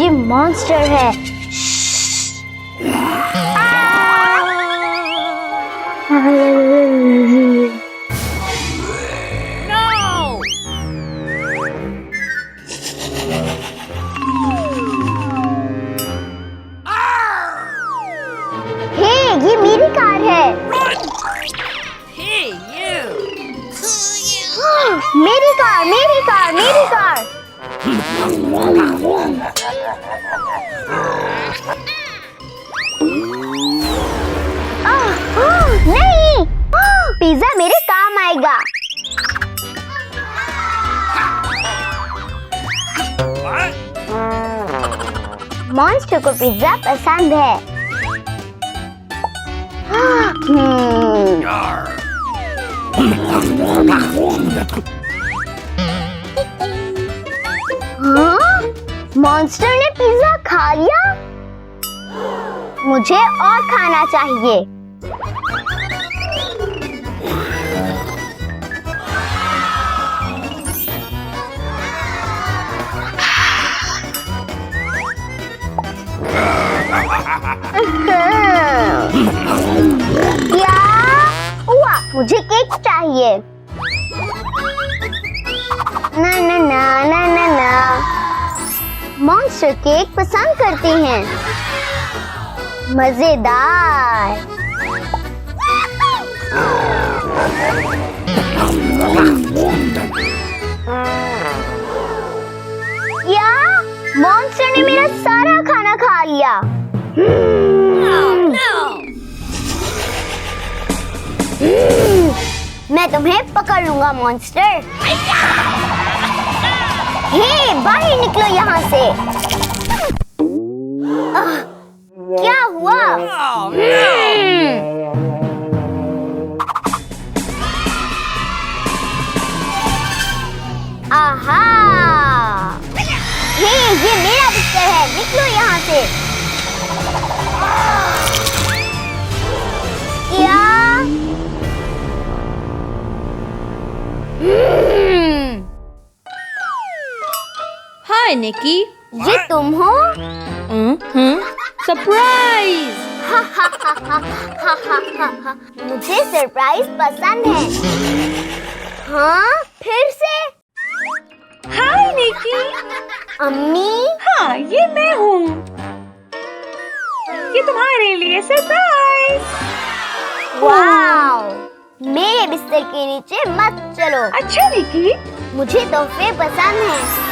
ये मॉन्स्टर है। ये मेरी कार है। मेरी कार, मेरी कार, मेरी कार। नहीं, पिज्जा मेरे काम आएगा। मॉन्स्टर को पिज्जा पसंद है। मॉन्स्टर ने पिज्जा खा लिया। मुझे और खाना चाहिए। क्या हुआ? मुझे केक चाहिए। ना ना ना ना ना ना, मॉन्स्टर केक पसंद करते हैं। मजेदार। क्या? मॉन्स्टर ने मेरा सारा खाना खा लिया। मैं तुम्हें पकड़ लूंगा मॉन्स्टर। हे, बाहर निकलो यहाँ से। क्या हुआ? आहा, हे, ये मेरा बिस्तर है, निकलो यहाँ से। क्या? हाय निकी, ये तुम हो? सरप्राइज। मुझे सरप्राइज पसंद है। हाँ, फिर से? हाय निकी। अम्मी? हाँ, ये मैं हूँ। ये तुम्हारे लिए सरप्राइज। वाव! मेरे बिस्तर के नीचे मत चलो। अच्छा निकी। मुझे तोहफे पसंद हैं।